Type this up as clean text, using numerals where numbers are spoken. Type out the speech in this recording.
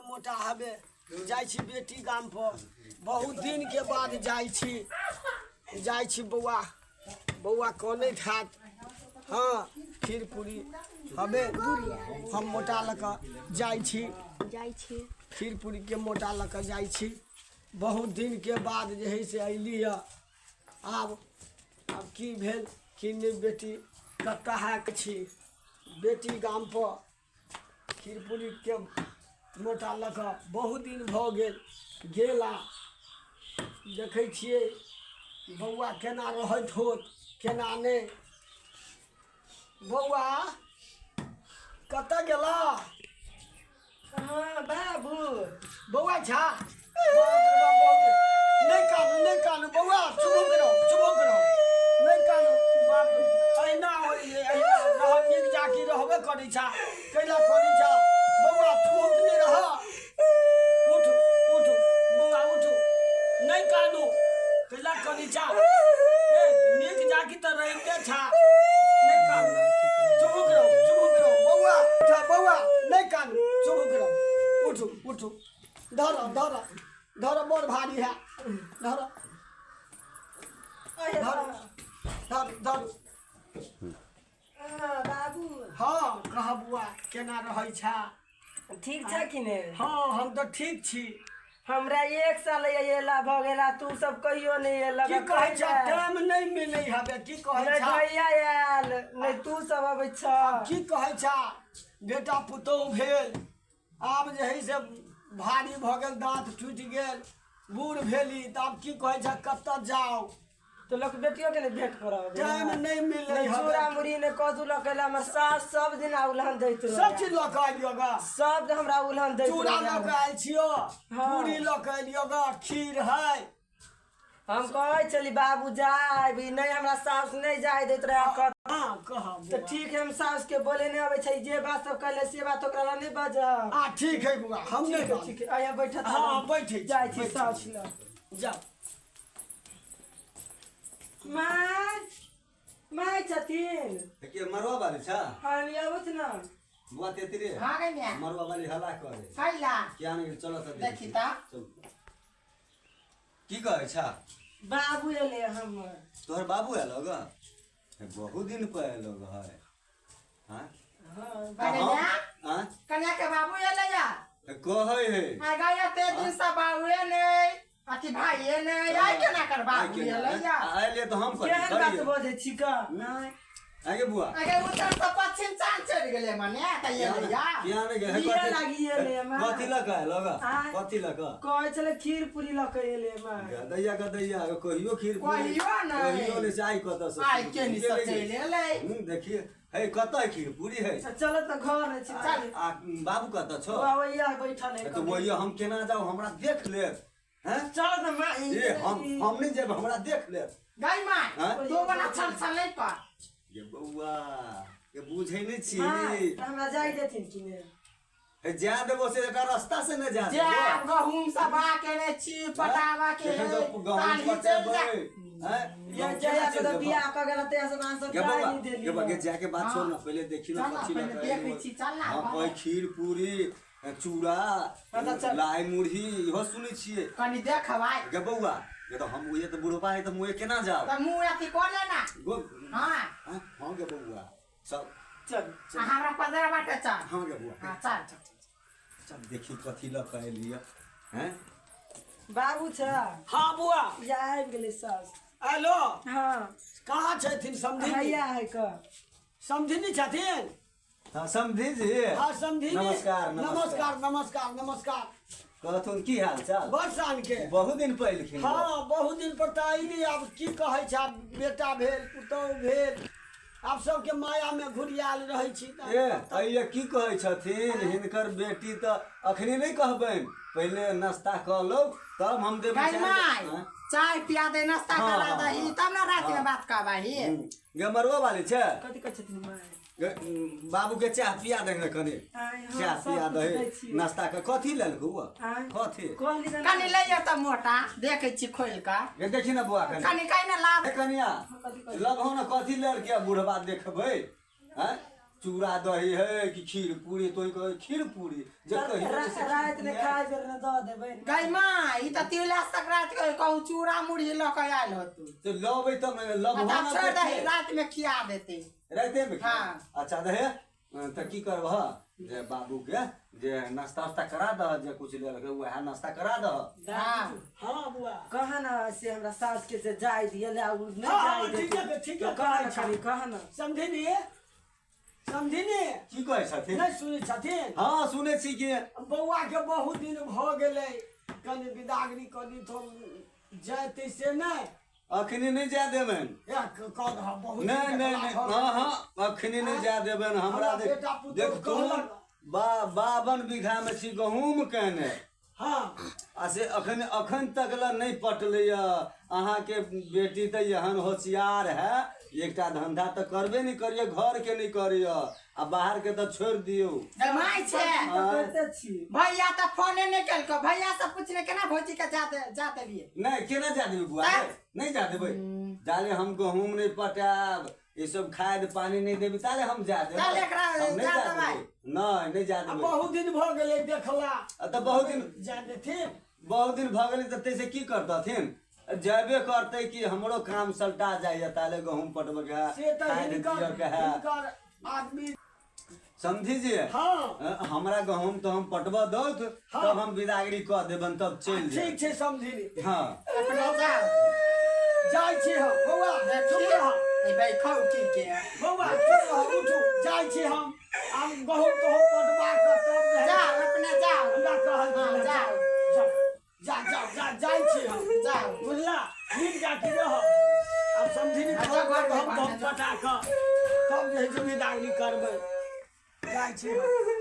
मोटा हबे जाई छी बेटी गाम पर बहुत दिन के बाद जाई छी बौआ कोने खात हाँ खीर पूरी हबे हम मोटा लक जाई छी खीर पूरी के मोटा लक जाई छी बहुत दिन के बाद जे है से अइली है आब की भेल कि नहीं बेटी कत्ता है छी बेटी गाम पर खीर पूरी के मोटा लक बहुत दिन भ गेला देखे छिए बौआ केना रहत होत केना नहीं बौआ कत्ता गेला हाँ बाबू बौआ छा नहीं कानू बौआ चुप करो नहीं कानू अहिना रह नीक जाकी रहबे करी छा कैला करी छा बौआ चुप नहीं रह उठ बौआ उठ नहीं कानू कैला करी छा नीक जाकी तो रहते छा नहीं कानू चुप करो बौआ नहीं कानू चुप करो उठ धर बड़ भारी है धर बाबू हाँ कह बुआ केना रहै छा ठीक छ कि ने हाँ हम तो ठीक छी हमरा 1 साल एला भ गेला तू सब कहियो नहीं एला की कहै छा टाइम नहीं मिलै हबे की कहै छा भैया आयल नहीं तू सब अबै छ की कहै छा बेटा पुतौह भेल आब जे है से भारी भ गेल दांत टूटि गेल बूढ़ भेली त आब की कहै छा कत्ता जाओ तो लोग बेटियों के भेंट करब टाइम नहीं मिलै हबे चूड़ा मुड़ी ने कदू लकेला हमर सास सब दिन उल्हन दैत रह सब चीज ल के आइयो गा सब हमरा उल्हन दैत चूड़ा ल के आइल छियो हाँ। पूरी ल के आइयो गा खीर है हम कहै चली बाबू जाय भी नहीं हमरा सास नहीं जाय दैत रहे हाँ कहब तो ठीक है हम सास के बोले नहीं आवे छै जे बात सब कहले से बात ओकरा ला नहीं बजब हाँ ठीक है बुआ हम नहीं ठीक है आया बैठा हाँ बैठे जाय छी सास ल जा माय छथिन के मरवा वाली छा हम आबत ना बुआ तेतरे हाँ गई मैं मरवा वाली हला करे कैला क्या नहीं चलो त देखी ता की कहे छा बाबू एले हम तोहर बाबू आलो ग बहुत दिन पर आलो ग है हां कन्या हां कन्या के बाबू एले या कहै है आ गया ते दिन से बाबू ने अति भाई ने आई केना कर बाबू एले या आइले तो हम केहन बात करी बोझे छी का नहीं आगे बुआ आगे उत्तर से पश्चिम चांद चढ़ गेले मने त एले या क्या नहीं गे ये लागी एले मा कथि लगा लगा आय। कथि लगा कहै छले खीर पूरी लके एले मा गदैया कहियो खीर कहियो नहीं। कहियो ने चाय कत से आई के नि से चले ले देखिए है कत खीर पूरी है चल त घर है छी चल आ बाबू कत छो बाबू यहाँ बैठल है तो वही हम केना जाओ हमरा देख ले हैं चल त मा ए हम नहीं जेब हमरा देख ले गई मां हाँ? तो बना छल छल नहीं कर ये बउआ ये बुझै नहीं छी हमरा जाय देथिन कि ने है जा देबो से एटा रास्ता से न जा जे गहूम सबा के ने छी पटावा के ताली चल जा हैं ये जया के तो बियाह क गेल ते से मां सब ये जाय बउआ नहीं देली ये बगे जाके बात छोड़ ना पहले देखी ना चल ना, कच्ची पहले देख छी, चल ना, हां कोई खीर पूरी चूड़ा पता चल। लाई मुरही इहो सुनै छियै कनी देख भाई गे बउआ ये तो हम ये तो बुढ़बा है तो मुए केना जाओ त मुंह अति कोने ना गो हां हां गे बउआ सब चल हमरा पदरा बाटे चल हां गे बउआ हां चल सब देखी कथी ल कह लिया हैं बाबू छ हाँ बुआ या आबि गेलै सास हेलो हां कहाँ छथिन समझी हैया है क समझी छथिन हां समझी जी हाँ समझी नमस्कार नमस्कार कहथुन की हाल चाल बरसान के बहुत दिन पहले खिन हाँ बहुत दिन पर अइली आब की कहै छै बेटा भेल पुतौह भेल आब सबके माया में घुरियाल रहै छी ए अइले की कहै छथिन हिनकर बेटी त अखनी नहीं कहबैन पहले नाश्ता क लो तब हम देब गई माई चाय पिया दे नाश्ता हाँ, करा हाँ, दही तब ना रात में बात करबाही गमरवा वाली छै कथि कहै छथिन माय बाबू के चाह पिया देंगे कनी चाह पिया दे नाश्ता के कथी लेलकू कथी कनी ले त मोटा देखे छी खोल का ये देखी ना बुआ कनी कनी कहीं ना लाभ ए कनिया लगहो ना कथी लेल के बुढ़बा देखबै हैं चूड़ा दही है कि खीर पूरी तो कहे खीर पूरी जे कही रात में खाए बेर न दऽ देबै गई माँ ई त तिला संक्रांति के कहूँ चूड़ा मुढ़ी ल के आयल हो तू तो लबे त लबवा अच्छा छोड़ दही रात में खिया देते राते में हाँ। अच्छा दहे त की करबह जे बाबू के जे नाश्ता वास्ता करा दह जे कुछ ले लगे वह नाश्ता करा दह हाँ हाँ बुआ कहा ना से हमरा सास के से जाय दिए ले उ नहीं हाँ, जाय ठीक है, दे ठीक है, कहा ना अच्छा। खाली कहा ना समझिनी समझिनी की कहै छथिन नहीं सुनै छथिन हाँ सुनै छी कि बौआ के बहुत दिन भ गेलै कनि विदागरी कनि तो जाते से नहीं अखनी नहीं जा देबन कह बहुत नहीं नहीं नहीं हाँ हाँ अखनी नहीं जा देबन हमरा हमरा देख बेटा पुतहु देख तू कहलक। 52 बीघा में छी गहूम केने हाँ आ से अखन तक ला नहीं पटले अहाँ के बेटी तो यहन होशियार है एकटा धंधा तो करबे नहीं करिए घर के नहीं करिए आ बाहर के तो छोड़ दियो गई माँ छे करते छी भैया तो फोने नहीं कल को भैया से पूछने केना भौजी के जाते लिए नहीं केना जा देबे बुआ नहीं जा देबे जाले हम गहूम नहीं पटाब ये सब खाद पानी नहीं देबे ताले हम जा देबे ताले एकरा हम नहीं जा जा देबै। देबे नहीं जा देबे बहुत दिन भ गेलै देखला तो बहुत दिन जा देथिन भ गेलै त तैसे की करतथिन जबे करते कि हमरो काम सलटा जाइए ताले गहूम पटब के से तो खाद दियर के है हिनकर आदमी समझी जी हाँ हमरा गहूम तो हम पटब दौत तब हम विदागरी कह देबन तब चल जाए ठीक छै समझिनी हाँ अपने जाओ जाइ छी हम बौआ चुप रह ए भाई खाओ की के बौआ चुप रह उठू जाइ छी हम आब गहूम तहूम पटवा के तब जा अपने जाओ हमरा कहल हाँ, गेलै। जाओ। जाइ छी हम जाओ बुझला नीक जाके रह अब समझिनी अच्छा, घर में गहूम पानी पटा कऽ तब जे है से विदागरी करबै जाइ छी हम